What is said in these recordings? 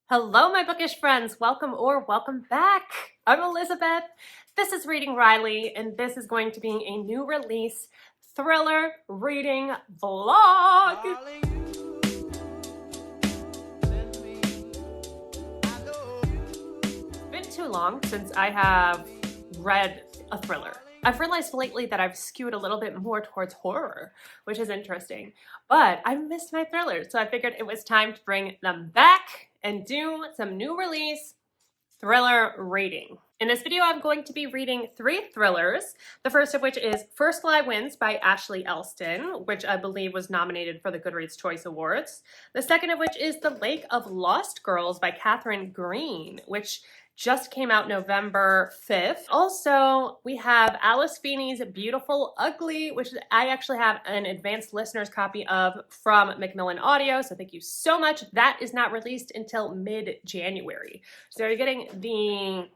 Hello, my bookish friends. Welcome or welcome back. I'm Elizabeth. This is Reading Wryly, and this is going to be a new release thriller reading vlog. It's been too long since I have read a thriller. I've realized lately that I've skewed a little bit more towards horror, which is interesting, but I missed my thrillers, so I figured it was time to bring them back and do some new release thriller reading. In this video, I'm going to be reading 3 thrillers, the first of which is First Lie Wins by Ashley Elston, which I believe was nominated for the Goodreads Choice Awards. The second of which is The Lake of Lost Girls by Katherine Green, which just came out November 5th. Also, we have Alice Feeney's Beautiful Ugly, which I actually have an advanced listener's copy of from Macmillan Audio, so thank you so much. That is not released until mid-January. So you're getting the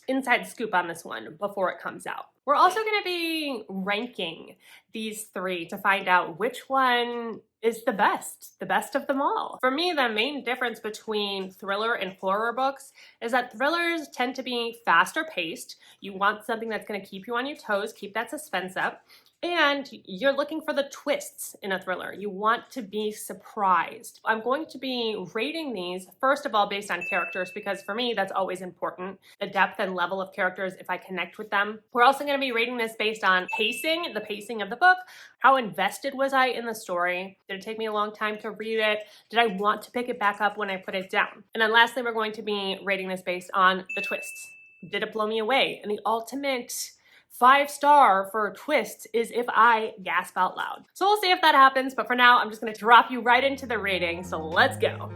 inside scoop on this one before it comes out. We're also going to be ranking these 3 to find out which one is the best of them all. For me, the main difference between thriller and horror books is that thrillers tend to be faster paced. You want something that's going to keep you on your toes, keep that suspense up, and you're looking for the twists in a thriller. You want to be surprised. I'm going to be rating these, first of all, based on characters, because for me, that's always important. The depth and level of characters, if I connect with them. We're also going to be rating this based on pacing, the pacing of the book. How invested was I in the story? Did it take me a long time to read it? Did I want to pick it back up when I put it down? And then lastly, we're going to be rating this based on the twists. Did it blow me away? And the ultimate 5-star for twists is if I gasp out loud. So we'll see if that happens, but for now, I'm just gonna drop you right into the reading, so let's go.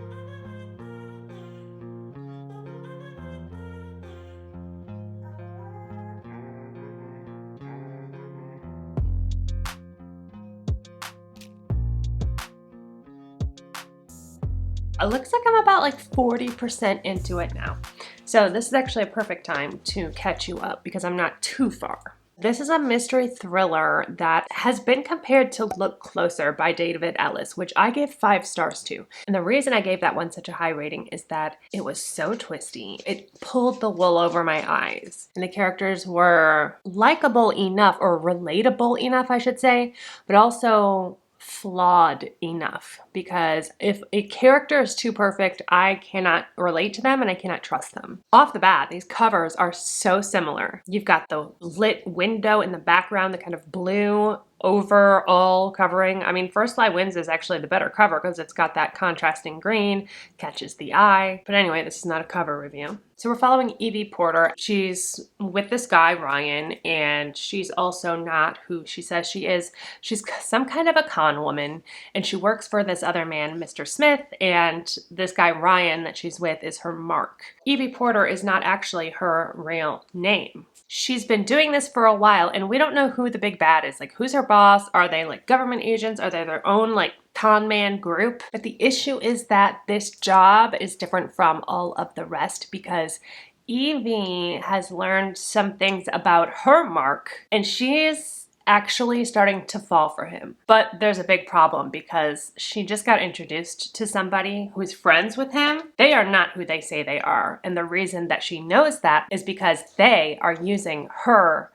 It looks like I'm about like 40% into it now. So this is actually a perfect time to catch you up because I'm not too far. This is a mystery thriller that has been compared to Look Closer by David Ellis, which I gave 5 stars to. And the reason I gave that one such a high rating is that it was so twisty. It pulled the wool over my eyes. And the characters were likable enough, or relatable enough, I should say, but also flawed enough, because if a character is too perfect, I cannot relate to them and I cannot trust them. Off the bat, these covers are so similar. You've got the lit window in the background, the kind of blue overall covering. I mean, First Lie Wins is actually the better cover because it's got that contrasting green, catches the eye. But anyway, this is not a cover review. So we're following Evie Porter. She's with this guy, Ryan, and she's also not who she says she is. She's some kind of a con woman, and she works for this other man, Mr. Smith, and this guy, Ryan, that she's with is her mark. Evie Porter is not actually her real name. She's been doing this for a while, and we don't know who the big bad is. Like, who's her boss? Are they like government agents? Are they their own like con man group? But the issue is that this job is different from all of the rest because Evie has learned some things about her mark, and she is actually starting to fall for him. But there's a big problem because she just got introduced to somebody who's friends with him. They are not who they say they are. And the reason that she knows that is because they are using her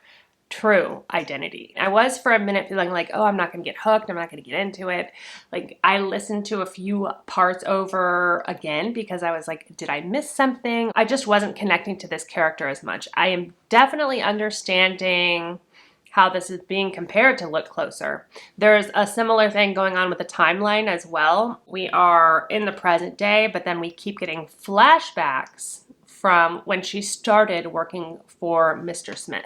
true identity. I was for a minute feeling like, oh, I'm not going to get hooked. I'm not going to get into it. Like, I listened to a few parts over again because I was like, did I miss something? I just wasn't connecting to this character as much. I am definitely understanding how this is being compared to Look Closer. There's a similar thing going on with the timeline as well. We are in the present day, but then we keep getting flashbacks from when she started working for Mr. Smith.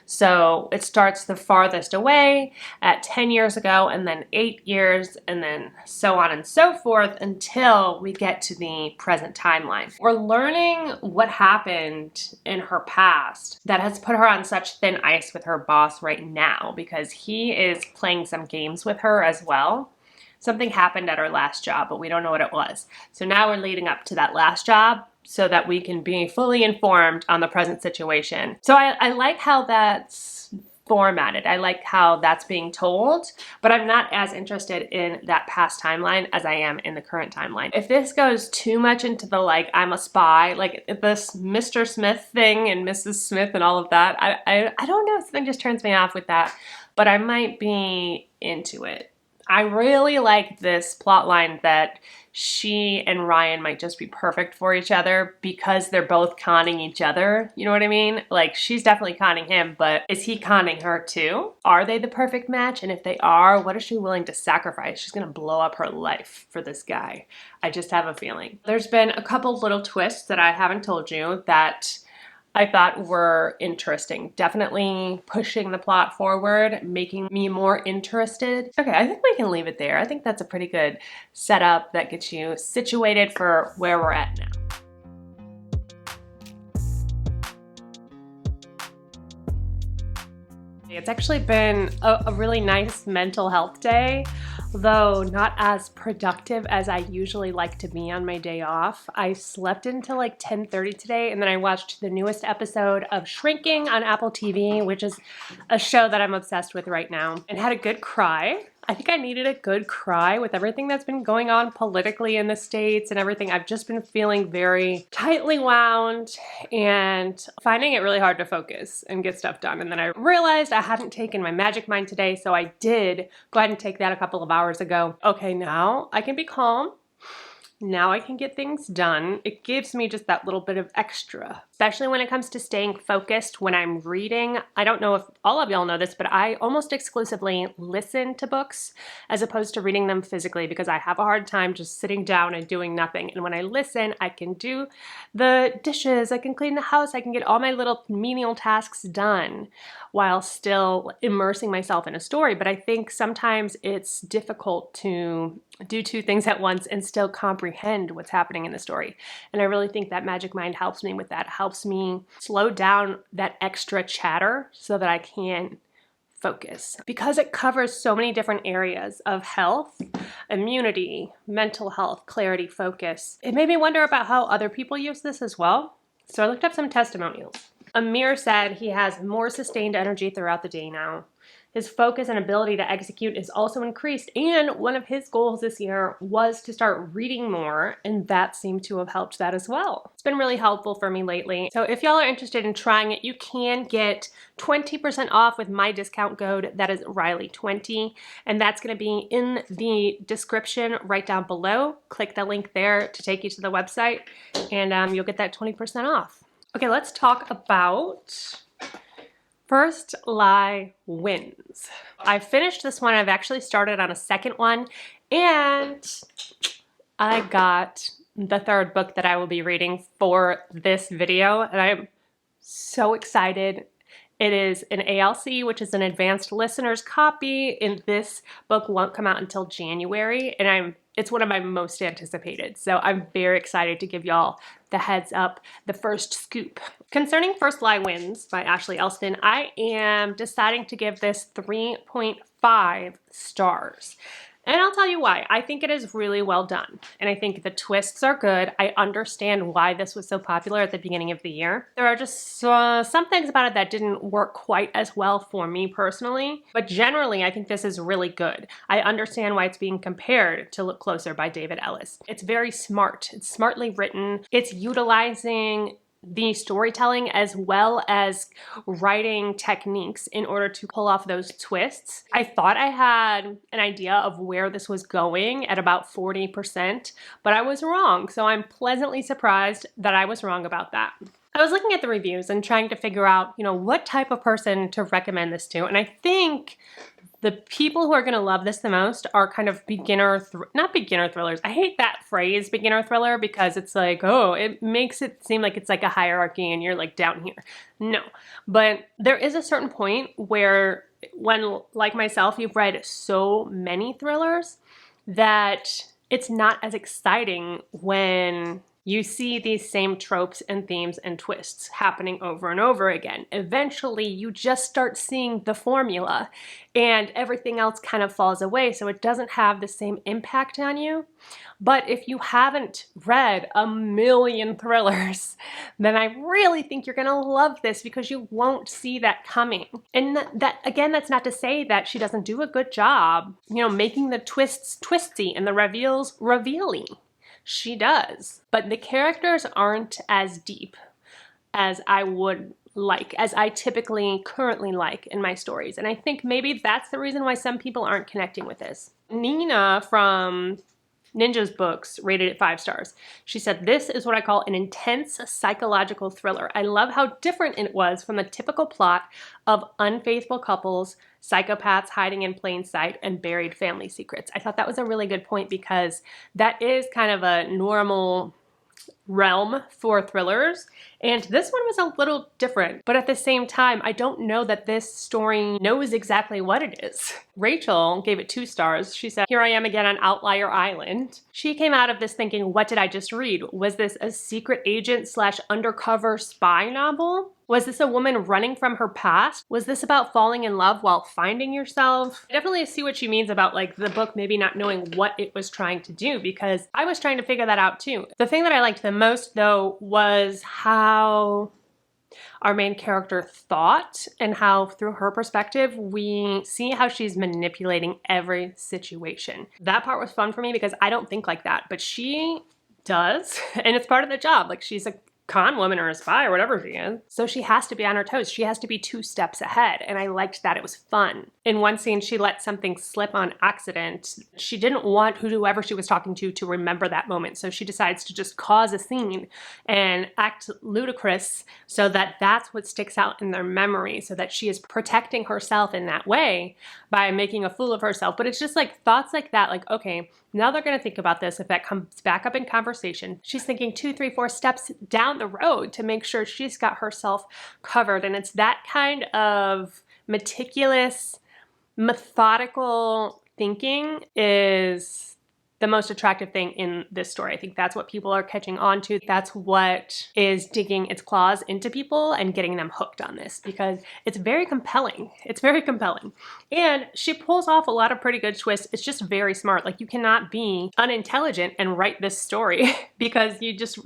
So it starts the farthest away at 10 years ago, and then 8 years, and then so on and so forth until we get to the present timeline. We're learning what happened in her past that has put her on such thin ice with her boss right now because he is playing some games with her as well. Something happened at her last job, but we don't know what it was. So now we're leading up to that last job so that we can be fully informed on the present situation. So I like how that's formatted. I like how that's being told, but I'm not as interested in that past timeline as I am in the current timeline. If this goes too much into the like, I'm a spy, like this Mr. Smith thing and Mrs. Smith and all of that, I don't know, something just turns me off with that, but I might be into it. I really like this plot line that she and Ryan might just be perfect for each other because they're both conning each other. You know what I mean? Like, she's definitely conning him, but is he conning her too? Are they the perfect match? And if they are, what is she willing to sacrifice? She's gonna blow up her life for this guy. I just have a feeling. There's been a couple little twists that I haven't told you that I thought were interesting. Definitely pushing the plot forward, making me more interested. Okay, I think we can leave it there. I think that's a pretty good setup that gets you situated for where we're at now. It's actually been a really nice mental health day, though not as productive as I usually like to be on my day off. I slept until like 10:30 today, and then I watched the newest episode of Shrinking on Apple TV, which is a show that I'm obsessed with right now, and had a good cry. I think I needed a good cry with everything that's been going on politically in the States and everything. I've just been feeling very tightly wound and finding it really hard to focus and get stuff done. And then I realized I hadn't taken my Magic Mind today, so I did go ahead and take that a couple of hours ago. Okay, now I can be calm. Now I can get things done. It gives me just that little bit of extra, especially when it comes to staying focused when I'm reading. I don't know if all of y'all know this, but I almost exclusively listen to books as opposed to reading them physically because I have a hard time just sitting down and doing nothing. And when I listen, I can do the dishes, I can clean the house, I can get all my little menial tasks done while still immersing myself in a story. But I think sometimes it's difficult to do two things at once and still comprehend what's happening in the story. And I really think that Magic Mind helps me with that. It helps me slow down that extra chatter so that I can focus. Because it covers so many different areas of health, immunity, mental health, clarity, focus, it made me wonder about how other people use this as well. So I looked up some testimonials. Amir said he has more sustained energy throughout the day now. His focus and ability to execute is also increased, and one of his goals this year was to start reading more, and that seemed to have helped that as well. It's been really helpful for me lately. So if y'all are interested in trying it, you can get 20% off with my discount code. That is Wryly20, and that's going to be in the description right down below. Click the link there to take you to the website, and you'll get that 20% off. Okay, let's talk about First Lie Wins. I finished this one. I've actually started on a second one, and I got the third book that I will be reading for this video, and I'm so excited. It is an ALC, which is an advanced listener's copy, and this book won't come out until January, and it's one of my most anticipated. So I'm very excited to give y'all the heads up, the first scoop. Concerning First Lie Wins by Ashley Elston, I am deciding to give this 3.5 stars. And I'll tell you why. I think it is really well done. And I think the twists are good. I understand why this was so popular at the beginning of the year. There are just some things about it that didn't work quite as well for me personally. But generally, I think this is really good. I understand why it's being compared to Look Closer by David Ellis. It's very smart. It's smartly written. It's utilizing the storytelling as well as writing techniques in order to pull off those twists. I thought I had an idea of where this was going at about 40%, but I was wrong. So I'm pleasantly surprised that I was wrong about that. I was looking at the reviews and trying to figure out, what type of person to recommend this to. And I think the people who are going to love this the most are kind of not beginner thrillers. I hate that phrase, beginner thriller, because it's like, oh, it makes it seem like it's like a hierarchy and you're like down here. No, but there is a certain point where when, like myself, you've read so many thrillers that it's not as exciting when you see these same tropes and themes and twists happening over and over again. Eventually, you just start seeing the formula and everything else kind of falls away, so it doesn't have the same impact on you. But if you haven't read a million thrillers, then I really think you're gonna love this because you won't see that coming. And that again, that's not to say that she doesn't do a good job, making the twists twisty and the reveals revealing. She does. But the characters aren't as deep as I would like, as I typically currently like in my stories. And I think maybe that's the reason why some people aren't connecting with this. Nina from Ninja's Books rated it 5 stars. She said, "This is what I call an intense psychological thriller. I love how different it was from the typical plot of unfaithful couples, psychopaths hiding in plain sight, and buried family secrets." I thought that was a really good point because that is kind of a normal realm for thrillers, and this one was a little different, but at the same time I don't know that this story knows exactly what it is. Rachel gave it 2 stars. She said, "Here I am again on Outlier Island." She came out of this thinking, what did I just read? Was this a secret agent / undercover spy novel? Was this a woman running from her past? Was this about falling in love while finding yourself? I definitely see what she means about the book maybe not knowing what it was trying to do, because I was trying to figure that out too. The thing that I liked the most though was how our main character thought and how through her perspective we see how she's manipulating every situation. That part was fun for me because I don't think like that, but she does, and it's part of the job. She's a con woman or a spy or whatever she is. So she has to be on her toes. She has to be 2 steps ahead. And I liked that. It was fun. In one scene, she let something slip on accident. She didn't want whoever she was talking to remember that moment. So she decides to just cause a scene and act ludicrous so that that's what sticks out in their memory, so that she is protecting herself in that way by making a fool of herself. But it's just thoughts like that, okay, now they're going to think about this. If that comes back up in conversation, she's thinking 2, 3, 4 steps down the road to make sure she's got herself covered. And it's that kind of meticulous, methodical thinking is the most attractive thing in this story. I think that's what people are catching on to. That's what is digging its claws into people and getting them hooked on this, because it's very compelling. It's very compelling. And she pulls off a lot of pretty good twists. It's just very smart. You cannot be unintelligent and write this story because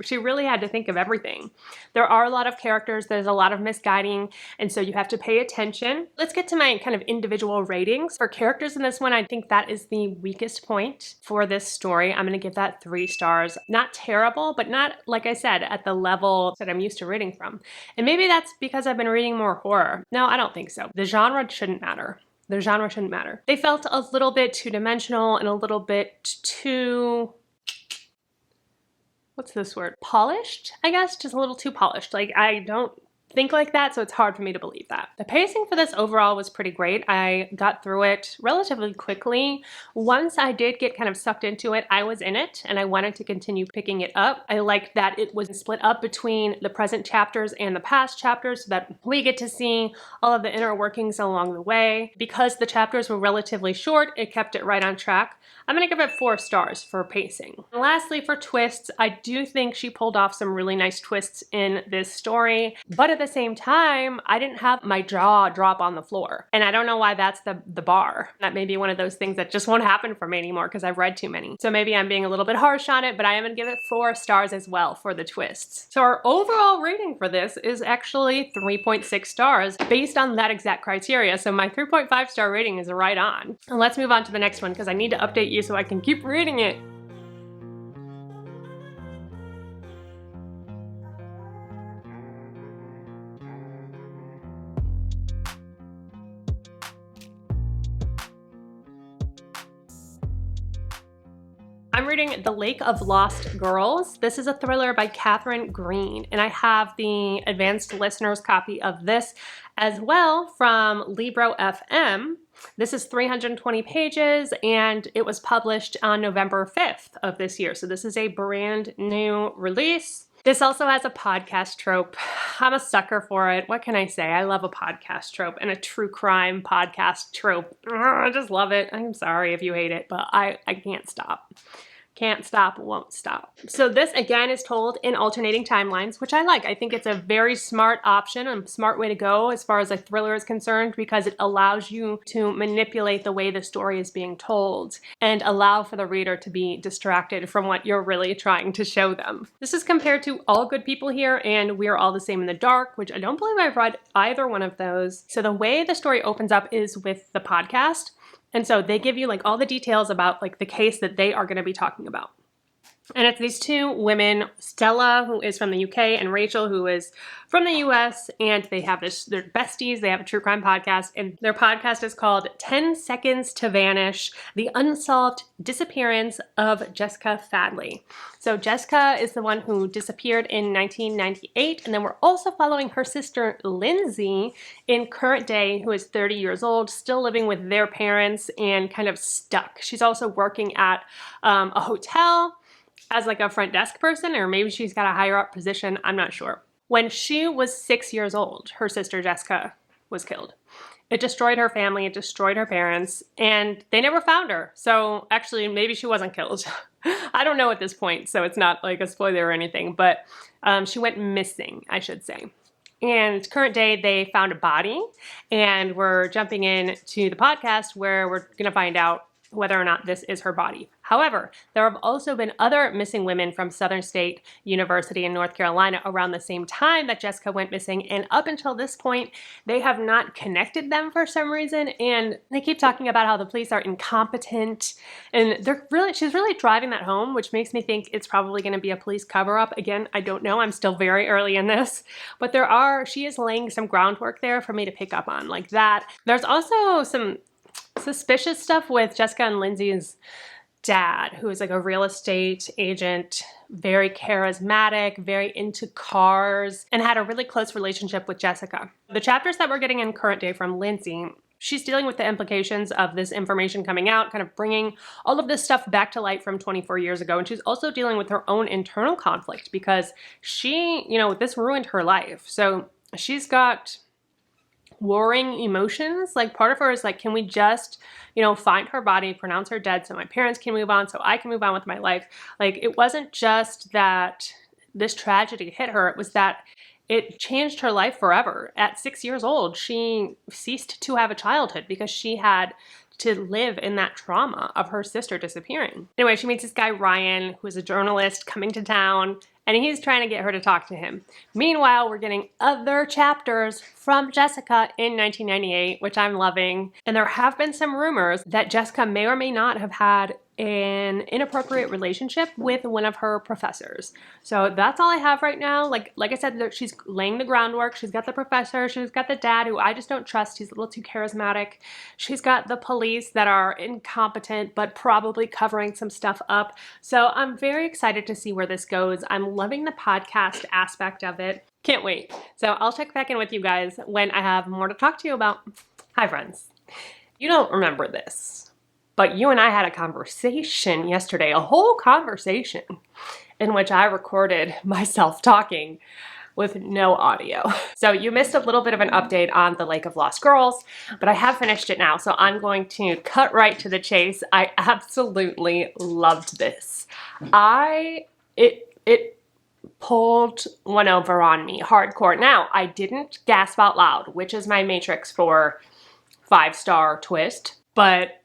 she really had to think of everything. There are a lot of characters. There's a lot of misguiding. And so you have to pay attention. Let's get to my kind of individual ratings. For characters in this one, I think that is the weakest point for this story. I'm going to give that 3 stars. Not terrible, but not, like I said, at the level that I'm used to reading from. And maybe that's because I've been reading more horror. No, I don't think so. The genre shouldn't matter. The genre shouldn't matter. They felt a little bit two-dimensional and a little bit too, what's this word? Polished, I guess? Just a little too polished. I don't think like that, so it's hard for me to believe that. The pacing for this overall was pretty great. I got through it relatively quickly. Once I did get kind of sucked into it, I was in it and I wanted to continue picking it up. I liked that it was split up between the present chapters and the past chapters so that we get to see all of the inner workings along the way. Because the chapters were relatively short, it kept it right on track. I'm gonna give it 4 stars for pacing. And lastly, for twists, I do think she pulled off some really nice twists in this story, but at the same time, I didn't have my jaw drop on the floor. And I don't know why that's the bar. That may be one of those things that just won't happen for me anymore because I've read too many. So maybe I'm being a little bit harsh on it, but I am gonna give it 4 stars as well for the twists. So our overall rating for this is actually 3.6 stars based on that exact criteria. So my 3.5 star rating is right on. And let's move on to the next one because I need to update you so I can keep reading it. I'm reading The Lake of Lost Girls. This is a thriller by Catherine Green, and I have the advanced listener's copy of this as well from Libro FM. This is 320 pages, and it was published on November 5th of this year, so this is a brand new release. This also has a podcast trope. I'm a sucker for it. What can I say? I love a podcast trope and a true crime podcast trope. I just love it. I'm sorry if you hate it, but I can't stop. Can't stop, won't stop. So this again is told in alternating timelines, which I like. I think it's a very smart option and smart way to go as far as a thriller is concerned, because it allows you to manipulate the way the story is being told and allow for the reader to be distracted from what you're really trying to show them. This is compared to All Good People Here and We Are All the Same in the Dark, which I don't believe I've read either one of those. So the way the story opens up is with the podcast. And so they give you like all the details about like the case that they are going to be talking about. And it's these two women, Stella, who is from the UK, and Rachel, who is from the US, and they have they're besties, they have a true crime podcast, and their podcast is called 10 Seconds to Vanish, The Unsolved Disappearance of Jessica Fadley. So Jessica is the one who disappeared in 1998, and then we're also following her sister, Lindsay, in current day, who is 30 years old, still living with their parents and kind of stuck. She's also working at a hotel as like a front desk person, or maybe she's got a higher up position, I'm not sure. When she was 6 years old, her sister Jessica was killed. It destroyed her family, it destroyed her parents, and they never found her. So actually, maybe she wasn't killed. I don't know at this point, so it's not like a spoiler or anything, but she went missing, I should say. And current day, they found a body, and we're jumping in to the podcast where we're gonna find out whether or not this is her body. However, there have also been other missing women from Southern State University in North Carolina around the same time that Jessica went missing, and up until this point, they have not connected them for some reason, and they keep talking about how the police are incompetent, and she's really driving that home, which makes me think it's probably going to be a police cover-up. Again, I don't know, I'm still very early in this, but she is laying some groundwork there for me to pick up on, like that. There's also some suspicious stuff with Jessica and Lindsay's dad, who is like a real estate agent, very charismatic, very into cars, and had a really close relationship with Jessica. The chapters that we're getting in current day from Lindsay, she's dealing with the implications of this information coming out, kind of bringing all of this stuff back to light from 24 years ago. And she's also dealing with her own internal conflict because this ruined her life. So she's got warring emotions. Like part of her is like, can we just, find her body, pronounce her dead so my parents can move on, so I can move on with my life. Like it wasn't just that this tragedy hit her, it was that it changed her life forever. At 6 years old, she ceased to have a childhood because she had to live in that trauma of her sister disappearing. Anyway, she meets this guy, Ryan, who is a journalist coming to town, and he's trying to get her to talk to him. Meanwhile, we're getting other chapters from Jessica in 1998, which I'm loving. And there have been some rumors that Jessica may or may not have had an inappropriate relationship with one of her professors. So that's all I have right now. Like I said, she's laying the groundwork. She's got the professor. She's got the dad, who I just don't trust. He's a little too charismatic. She's got the police that are incompetent, but probably covering some stuff up. So I'm very excited to see where this goes. I'm loving the podcast aspect of it. Can't wait. So I'll check back in with you guys when I have more to talk to you about. Hi, friends. You don't remember this, but you and I had a conversation yesterday, a whole conversation in which I recorded myself talking with no audio. So you missed a little bit of an update on the Lake of Lost Girls, but I have finished it now, so I'm going to cut right to the chase. I absolutely loved this. It pulled one over on me hardcore. Now, I didn't gasp out loud, which is my matrix for 5-star twist, but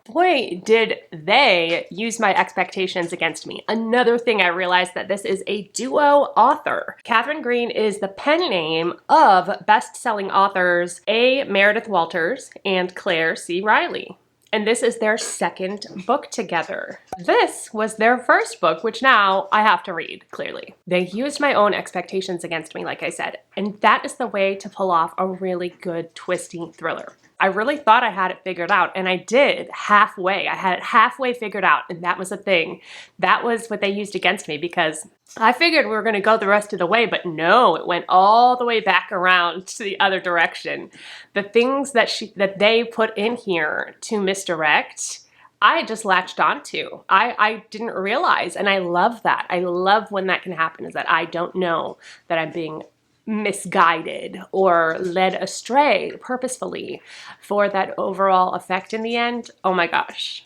boy, did they use my expectations against me. Another thing I realized that this is a duo author. Catherine Green is the pen name of best-selling authors A. Meredith Walters and Claire C. Wryly. And this is their second book together. This was their first book, which now I have to read, clearly. They used my own expectations against me, like I said, and that is the way to pull off a really good, twisty thriller. I really thought I had it figured out, and I did halfway. I had it halfway figured out, and that was the thing. That was what they used against me, because I figured we were going to go the rest of the way, but no, it went all the way back around to the other direction. The things that they put in here to misdirect, I just latched onto. I didn't realize, and I love that. I love when that can happen, is that I don't know that I'm being misguided or led astray purposefully for that overall effect in the end. Oh my gosh.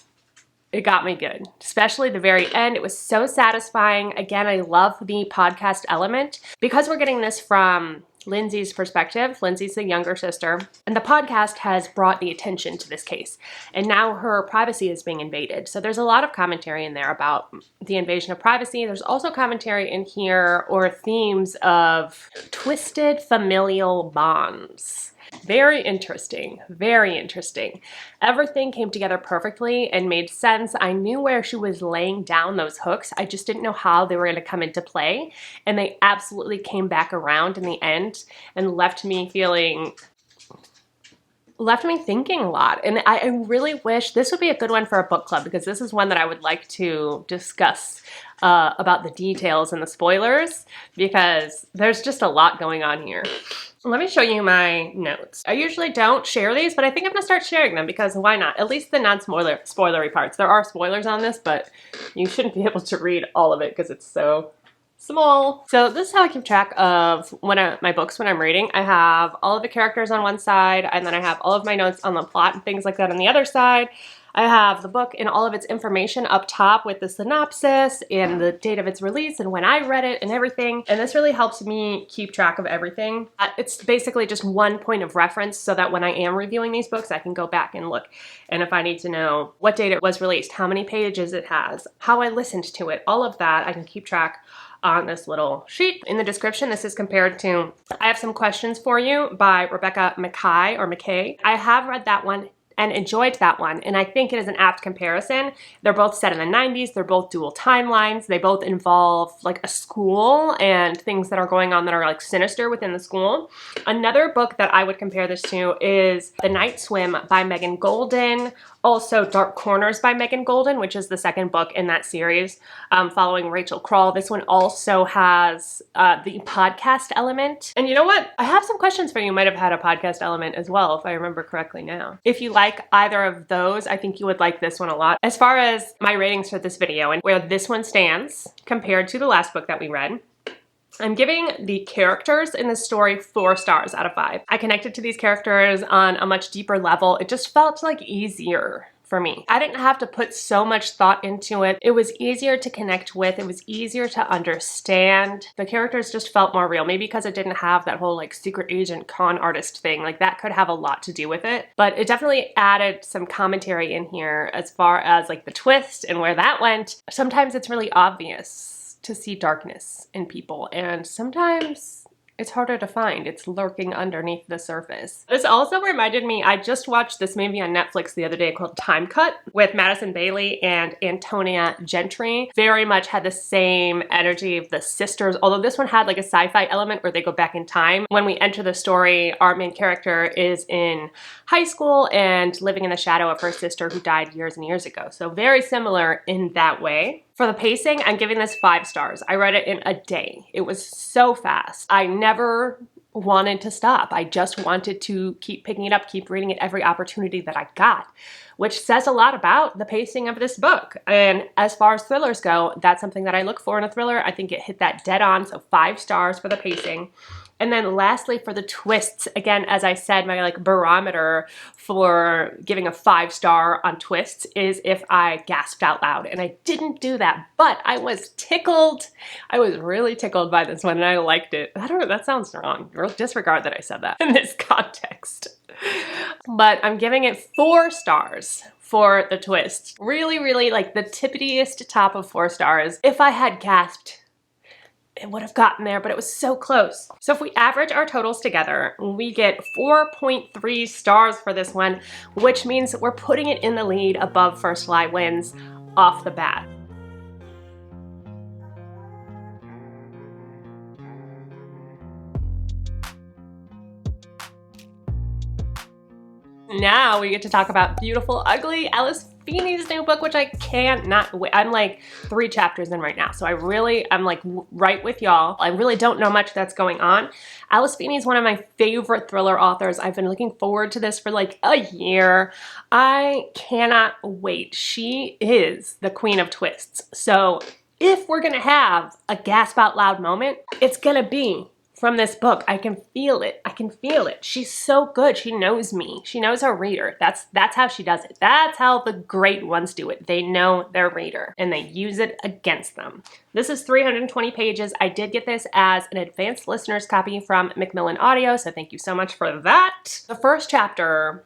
it got me good, especially the very end. It was so satisfying. Again, I love the podcast element because we're getting this from Lindsay's perspective. Lindsay's the younger sister, and the podcast has brought the attention to this case, and now her privacy is being invaded. So there's a lot of commentary in there about the invasion of privacy. There's also commentary in here or themes of twisted familial bonds. Very interesting, very interesting. Everything came together perfectly and made sense. I knew where she was laying down those hooks. I just didn't know how they were going to come into play. And they absolutely came back around in the end and left me thinking a lot. And I really wish this would be a good one for a book club, because this is one that I would like to discuss about the details and the spoilers, because there's just a lot going on here. Let me show you my notes. I usually don't share these, but I think I'm gonna start sharing them because why not? At least the non-spoilery parts. There are spoilers on this, but you shouldn't be able to read all of it because it's so small. So this is how I keep track of my books when I'm reading. I have all of the characters on one side, and then I have all of my notes on the plot and things like that on the other side. I have the book and all of its information up top with the synopsis and the date of its release and when I read it and everything. And this really helps me keep track of everything. It's basically just one point of reference so that when I am reviewing these books, I can go back and look. And if I need to know what date it was released, how many pages it has, how I listened to it, all of that, I can keep track on this little sheet. In the description, this is compared to I Have Some Questions For You by Rebecca McKay. I have read that one and enjoyed that one, and I think it is an apt comparison. They're both set in the 90s, they're both dual timelines, they both involve like a school and things that are going on that are like sinister within the school. Another book that I would compare this to is The Night Swim by Megan Golden, also Dark Corners by Megan Golden, which is the second book in that series, following Rachel Kroll. This one also has the podcast element. And you know what? I Have Some Questions For You might have had a podcast element as well, if I remember correctly now. If you like either of those, I think you would like this one a lot. As far as my ratings for this video and where this one stands compared to the last book that we read, I'm giving the characters in the story 4 stars out of 5. I connected to these characters on a much deeper level. It just felt like easier for me. I didn't have to put so much thought into it. It was easier to connect with. It was easier to understand. The characters just felt more real. Maybe because it didn't have that whole like secret agent con artist thing. Like that could have a lot to do with it. But it definitely added some commentary in here as far as like the twist and where that went. Sometimes it's really obvious to see darkness in people, and sometimes it's harder to find. It's lurking underneath the surface. This also reminded me, I just watched this movie on Netflix the other day called Time Cut with Madison Bailey and Antonia Gentry. Very much had the same energy of the sisters, although this one had like a sci-fi element where they go back in time. When we enter the story, our main character is in high school and living in the shadow of her sister who died years and years ago. So very similar in that way. For the pacing, I'm giving this 5 stars. I read it in a day. It was so fast. I never wanted to stop. I just wanted to keep picking it up, keep reading it every opportunity that I got, which says a lot about the pacing of this book. And as far as thrillers go, that's something that I look for in a thriller. I think it hit that dead on, so 5 stars for the pacing. And then lastly, for the twists, again, as I said, my like barometer for giving a 5 star on twists is if I gasped out loud. And I didn't do that, but I was tickled. I was really tickled by this one and I liked it. I don't know, that sounds wrong. Disregard that I said that in this context. But I'm giving it 4 stars for the twist. Really, really like the tippitiest top of 4 stars. If I had gasped, it would have gotten there, but it was so close. So if we average our totals together, we get 4.3 stars for this one, which means we're putting it in the lead above First Lie Wins off the bat. Now we get to talk about Beautiful Ugly, Alice Feeney's new book, which I cannot wait. I'm like 3 chapters in right now, so I'm like right with y'all. I really don't know much that's going on. Alice Feeney is one of my favorite thriller authors. I've been looking forward to this for like a year. I cannot wait. She is the queen of twists. So if we're gonna have a gasp out loud moment, it's gonna be from this book. I can feel it. I can feel it. She's so good. She knows me. She knows her reader. That's how she does it. That's how the great ones do it. They know their reader and they use it against them. This is 320 pages. I did get this as an advanced listener's copy from Macmillan Audio, so thank you so much for that. The first chapter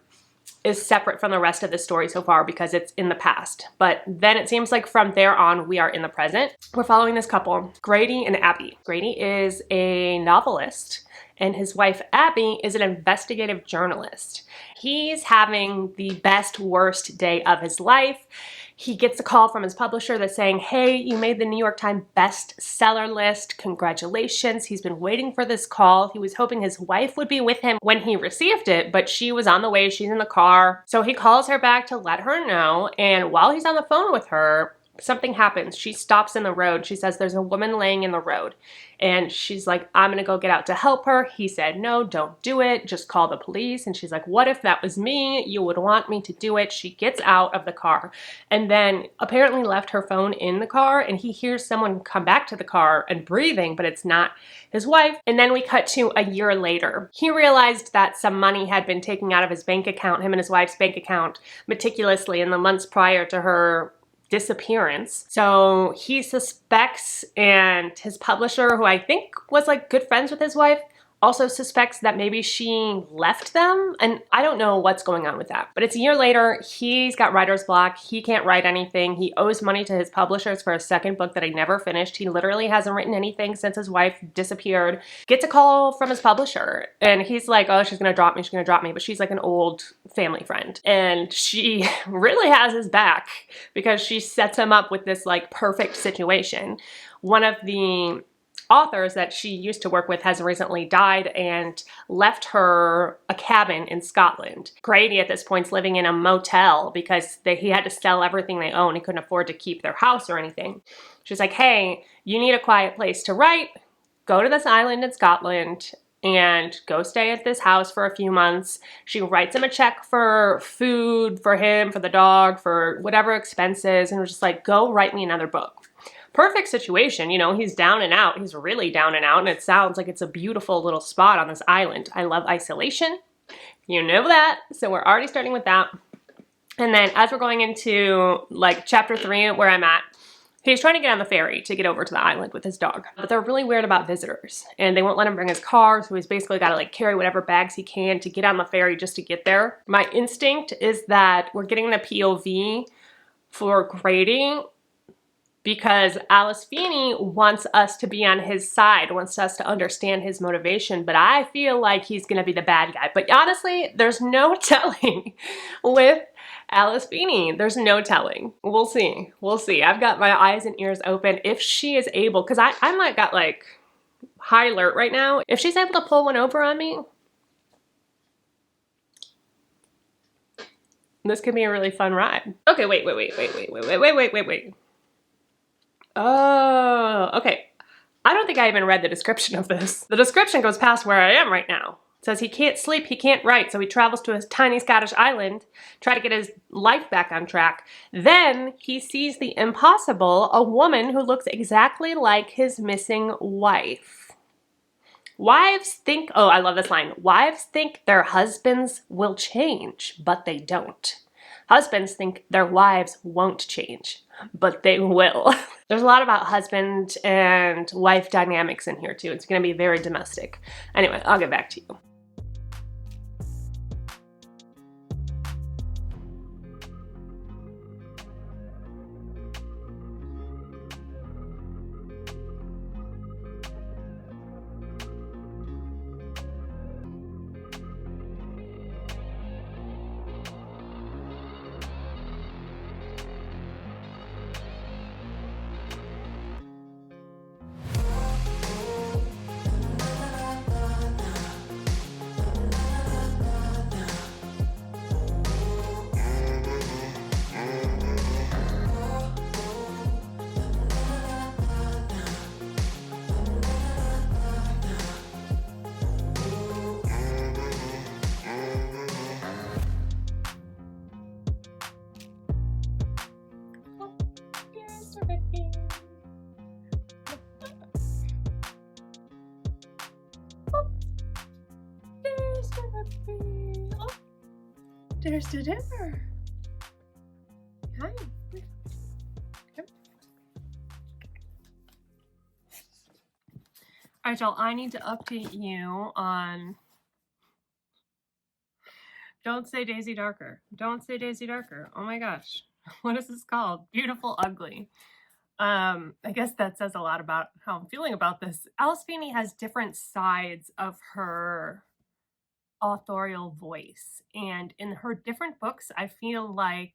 is separate from the rest of the story so far because it's in the past. But then it seems like from there on, we are in the present. We're following this couple, Grady and Abby. Grady is a novelist and his wife, Abby, is an investigative journalist. He's having the best, worst day of his life. He gets a call from his publisher that's saying, hey, you made the New York Times bestseller list. Congratulations. He's been waiting for this call. He was hoping his wife would be with him when he received it, but she was on the way. She's in the car. So he calls her back to let her know. And while he's on the phone with her, something happens. She stops in the road. She says there's a woman laying in the road. And she's like, I'm going to go get out to help her. He said, no, don't do it. Just call the police. And she's like, what if that was me? You would want me to do it. She gets out of the car and then apparently left her phone in the car. And he hears someone come back to the car and breathing, but it's not his wife. And then we cut to a year later. He realized that some money had been taken out of his bank account, him and his wife's bank account, meticulously in the months prior to her disappearance. So he suspects, and his publisher, who I think was like good friends with his wife, also suspects that maybe she left them. And I don't know what's going on with that. But it's a year later. He's got writer's block. He can't write anything. He owes money to his publishers for a second book that he never finished. He literally hasn't written anything since his wife disappeared. Gets a call from his publisher. And he's like, oh, she's going to drop me. She's going to drop me. But she's like an old family friend. And she really has his back because she sets him up with this like perfect situation. One of the authors that she used to work with has recently died and left her a cabin in Scotland. Grady at this point is living in a motel because he had to sell everything they own. He couldn't afford to keep their house or anything. She's like, hey, you need a quiet place to write. Go to this island in Scotland and go stay at this house for a few months. She writes him a check for food, for him, for the dog, for whatever expenses, and was just like, go write me another book. Perfect situation, you know, he's down and out. He's really down and out, and it sounds like it's a beautiful little spot on this island. I love isolation. You know that. So we're already starting with that. And then as we're going into like chapter 3 where I'm at, he's trying to get on the ferry to get over to the island with his dog. But they're really weird about visitors and they won't let him bring his car. So he's basically got to like carry whatever bags he can to get on the ferry just to get there. My instinct is that we're getting the POV for Grady because Alice Feeney wants us to be on his side, wants us to understand his motivation, but I feel like he's gonna be the bad guy. But honestly, there's no telling with Alice Feeney. There's no telling. We'll see. We'll see. I've got my eyes and ears open. If she is able, because I might got like high alert right now. If she's able to pull one over on me, this could be a really fun ride. Okay, wait. Oh, okay. I don't think I even read the description of this. The description goes past where I am right now. It says he can't sleep, he can't write, so he travels to his tiny Scottish island, try to get his life back on track. Then he sees the impossible, a woman who looks exactly like his missing wife. Wives think, oh, I love this line. Wives think their husbands will change, but they don't. Husbands think their wives won't change, but they will. There's a lot about husband and wife dynamics in here too. It's going to be very domestic. Anyway, I'll get back to you. There's the Dipper. Hi. Come. Alright, y'all, I need to update you on... Don't say Daisy Darker. Don't say Daisy Darker. Oh my gosh. What is this called? Beautiful Ugly. I guess that says a lot about how I'm feeling about this. Alice Feeney has different sides of her authorial voice, and in her different books I feel like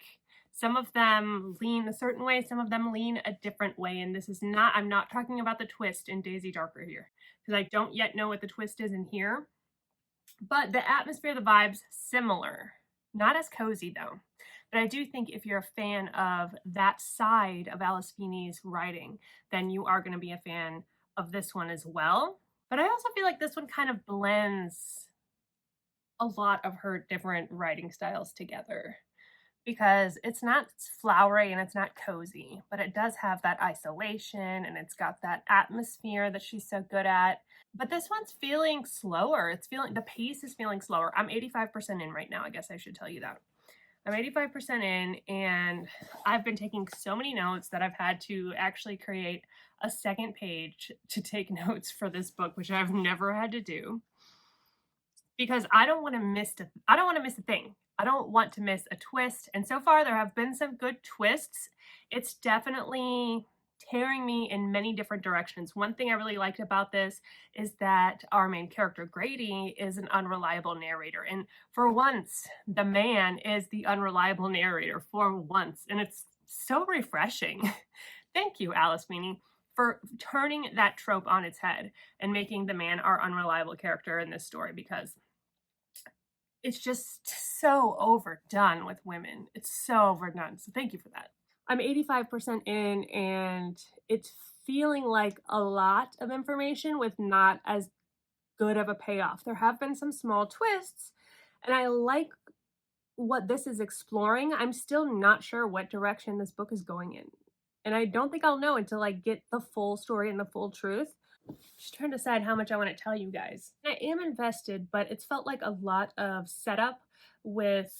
some of them lean a certain way, some of them lean a different way, and this is not, I'm not talking about the twist in Daisy Darker here, because I don't yet know what the twist is in here, but the atmosphere, the vibes, similar. Not as cozy though, but I do think if you're a fan of that side of Alice Feeney's writing, then you are going to be a fan of this one as well. But I also feel like this one kind of blends a lot of her different writing styles together, because it's not flowery and it's not cozy, but it does have that isolation and it's got that atmosphere that she's so good at. But this one's feeling slower. It's feeling, the pace is feeling slower. I'm 85% in right now. I guess I should tell you that. I'm 85% in, and I've been taking so many notes that I've had to actually create a second page to take notes for this book, which I've never had to do, because I don't want to miss a thing. I don't want to miss a twist. And so far there have been some good twists. It's definitely tearing me in many different directions. One thing I really liked about this is that our main character, Grady, is an unreliable narrator. And for once, the man is the unreliable narrator for once. And it's so refreshing. Thank you, Alice Feeney, for turning that trope on its head and making the man our unreliable character in this story, because it's just so overdone with women. It's so overdone. So thank you for that. I'm 85% in, and it's feeling like a lot of information with not as good of a payoff. There have been some small twists, and I like what this is exploring. I'm still not sure what direction this book is going in, and I don't think I'll know until I get the full story and the full truth. Just trying to decide how much I want to tell you guys. I am invested, but it's felt like a lot of setup with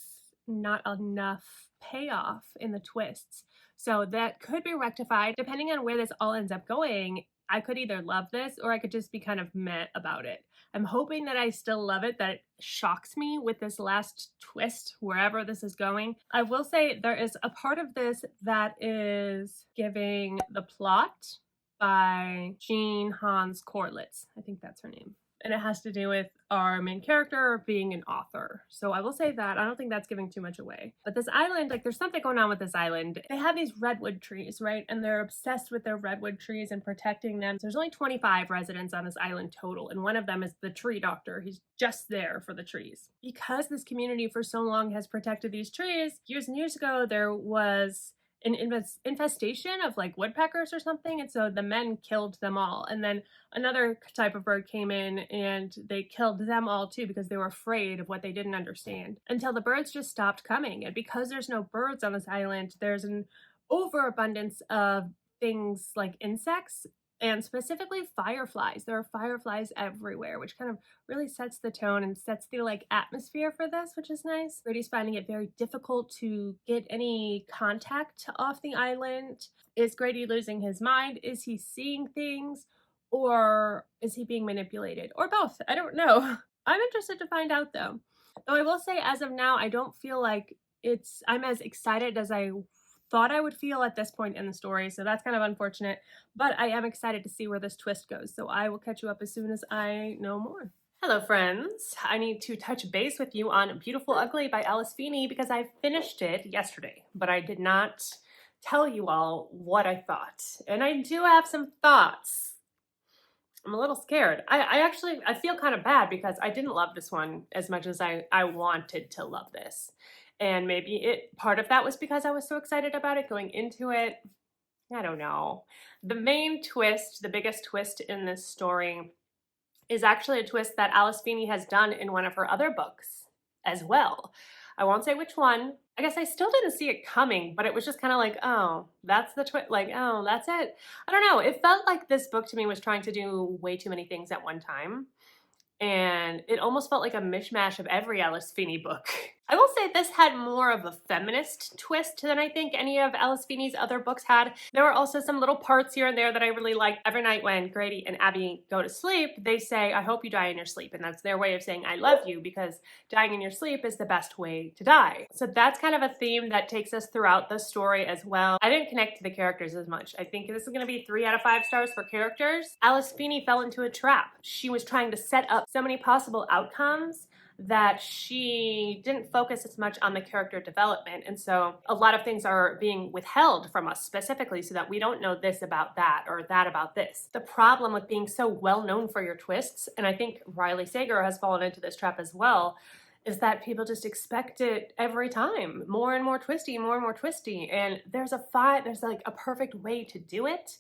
not enough payoff in the twists. So that could be rectified. Depending on where this all ends up going, I could either love this or I could just be kind of meh about it. I'm hoping that I still love it, that it shocks me with this last twist, wherever this is going. I will say there is a part of this that is giving The Plot by Jean Hans Corlitz. I think that's her name. And it has to do with our main character being an author. So I will say that. I don't think that's giving too much away. But this island, like, there's something going on with this island. They have these redwood trees, right? And they're obsessed with their redwood trees and protecting them. So there's only 25 residents on this island total. And one of them is the tree doctor. He's just there for the trees. Because this community for so long has protected these trees, years and years ago, there was an infestation of like woodpeckers or something, and so the men killed them all, and then another type of bird came in and they killed them all too, because they were afraid of what they didn't understand, until the birds just stopped coming. And because there's no birds on this island, there's an overabundance of things like insects, and specifically fireflies. There are fireflies everywhere, which kind of really sets the tone and sets the like atmosphere for this, which is nice. Brady's finding it very difficult to get any contact off the island. Is Grady losing his mind? Is he seeing things? Or is he being manipulated? Or both? I don't know. I'm interested to find out though. Though I will say, as of now, I don't feel like I'm as excited as I thought I would feel at this point in the story, so that's kind of unfortunate, but I am excited to see where this twist goes, so I will catch you up as soon as I know more. Hello friends, I need to touch base with you on Beautiful Ugly by Alice Feeney, because I finished it yesterday, but I did not tell you all what I thought, and I do have some thoughts. I'm a little scared. I feel kind of bad because I didn't love this one as much as I wanted to love this. And maybe part of that was because I was so excited about it going into it. I don't know. The main twist, the biggest twist in this story, is actually a twist that Alice Feeney has done in one of her other books as well. I won't say which one. I guess I still didn't see it coming, but it was just kind of like, oh, that's the twist. Like, oh, that's it. I don't know. It felt like this book to me was trying to do way too many things at one time. And it almost felt like a mishmash of every Alice Feeney book. I will say this had more of a feminist twist than I think any of Alice Feeney's other books had. There were also some little parts here and there that I really liked. Every night when Grady and Abby go to sleep, they say, "I hope you die in your sleep." And that's their way of saying, "I love you," because dying in your sleep is the best way to die. So that's kind of a theme that takes us throughout the story as well. I didn't connect to the characters as much. I think this is going to be 3 out of 5 stars for characters. Alice Feeney fell into a trap. She was trying to set up so many possible outcomes that she didn't focus as much on the character development. And so a lot of things are being withheld from us specifically so that we don't know this about that or that about this. The problem with being so well known for your twists, and I think Wryly Sager has fallen into this trap as well, is that people just expect it every time. More and more twisty, more and more twisty. And there's like a perfect way to do it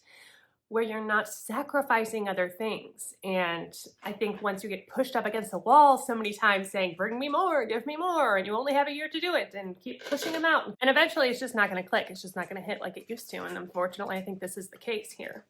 where you're not sacrificing other things. And I think once you get pushed up against the wall so many times saying, "Bring me more, give me more," and you only have a year to do it, and keep pushing them out, and eventually it's just not gonna click. It's just not gonna hit like it used to. And unfortunately, I think this is the case here.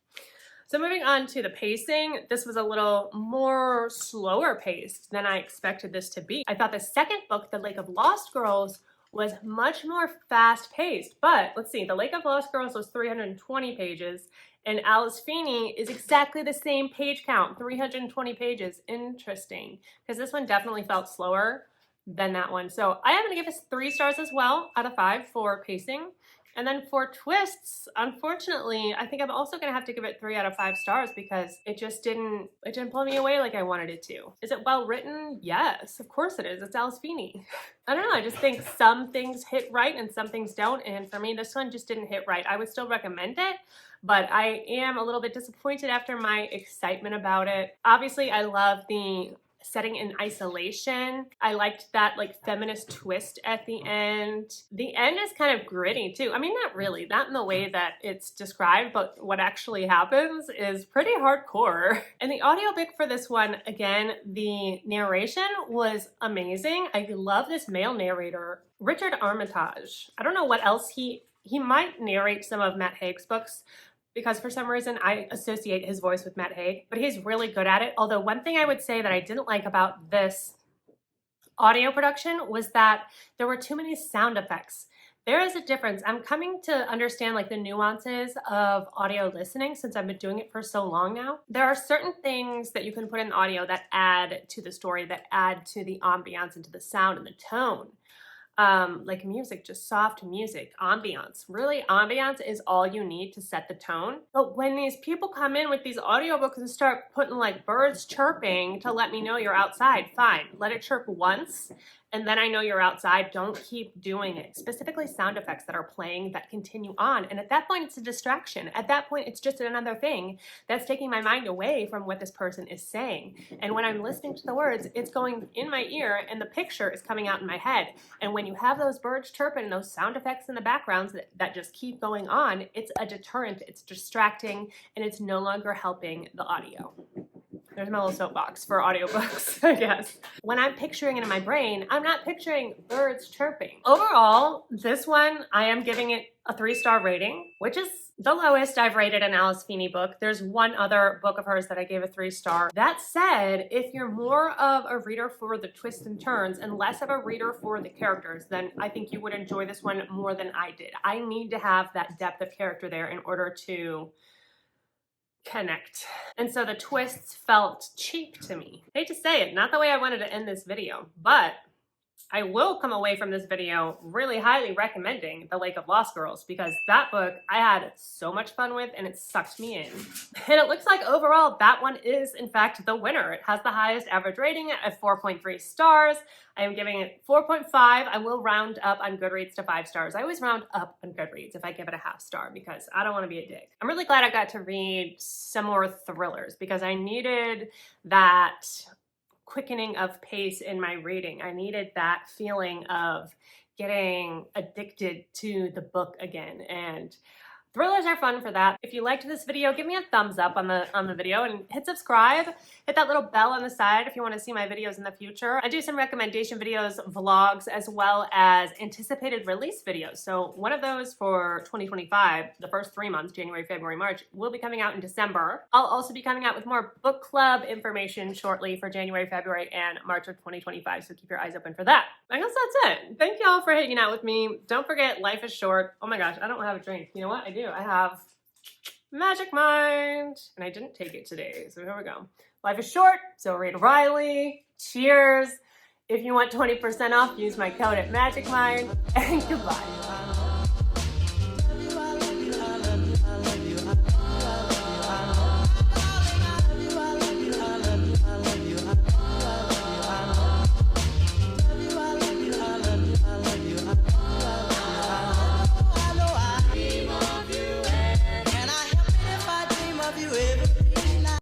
So moving on to the pacing, this was a little more slower paced than I expected this to be. I thought the second book, The Lake of Lost Girls, was much more fast paced, but let's see, The Lake of Lost Girls was 320 pages, and Alice Feeney is exactly the same page count, 320 pages. Interesting, because this one definitely felt slower than that one. So I am going to give this 3 stars as well out of 5 for pacing. And then for twists, unfortunately, I think I'm also going to have to give it 3 out of 5 stars because it didn't blow me away like I wanted it to. Is it well written? Yes, of course it is. It's Alice Feeney. I don't know, I just think some things hit right and some things don't, and for me, this one just didn't hit right. I would still recommend it, but I am a little bit disappointed after my excitement about it. Obviously, I love the setting in isolation. I liked that like feminist twist at the end. The end is kind of gritty too. I mean, not really, not in the way that it's described, but what actually happens is pretty hardcore. And the audiobook for this one, again, the narration was amazing. I love this male narrator, Richard Armitage. I don't know what else he might narrate some of Matt Haig's books, because for some reason I associate his voice with Matt Haig, but he's really good at it. Although one thing I would say that I didn't like about this audio production was that there were too many sound effects. There is a difference. I'm coming to understand like the nuances of audio listening since I've been doing it for so long now. There are certain things that you can put in audio that add to the story, that add to the ambiance and to the sound and the tone. Like music, just soft music, ambiance. Really, ambiance is all you need to set the tone. But when these people come in with these audiobooks and start putting like birds chirping to let me know you're outside, fine. Let it chirp once, and then I know you're outside. Don't keep doing it. Specifically sound effects that are playing that continue on. And at that point, it's a distraction. At that point, it's just another thing that's taking my mind away from what this person is saying. And when I'm listening to the words, it's going in my ear and the picture is coming out in my head. And when you have those birds chirping and those sound effects in the backgrounds that just keep going on, it's a deterrent, it's distracting, and it's no longer helping the audio. There's my little soapbox for audiobooks, I guess. When I'm picturing it in my brain, I'm not picturing birds chirping. Overall, this one, I am giving it a 3-star rating, which is the lowest I've rated an Alice Feeney book. There's one other book of hers that I gave a 3-star. That said, if you're more of a reader for the twists and turns and less of a reader for the characters, then I think you would enjoy this one more than I did. I need to have that depth of character there in order to connect. And so the twists felt cheap to me. I hate to say it, not the way I wanted to end this video, but I will come away from this video really highly recommending The Lake of Lost Girls because that book I had so much fun with and it sucked me in. And it looks like overall that one is in fact the winner. It has the highest average rating at 4.3 stars. I am giving it 4.5. I will round up on Goodreads to 5 stars. I always round up on Goodreads if I give it a half star because I don't want to be a dick. I'm really glad I got to read some more thrillers because I needed that quickening of pace in my reading. I needed that feeling of getting addicted to the book again. And Thrillers are fun for that. If you liked this video, give me a thumbs up on the video and hit subscribe. Hit that little bell on the side if you want to see my videos in the future. I do some recommendation videos, vlogs, as well as anticipated release videos. So one of those for 2025, the first 3 months, January, February, March, will be coming out in December. I'll also be coming out with more book club information shortly for January, February, and March of 2025. So keep your eyes open for that. I guess that's it. Thank y'all for hanging out with me. Don't forget, life is short. Oh my gosh, I don't have a drink. You know what? I do. I have Magic Mind, and I didn't take it today, so here we go. Life is short, so read Wryly. Cheers. If you want 20% off, use my code at Magic Mind, and goodbye.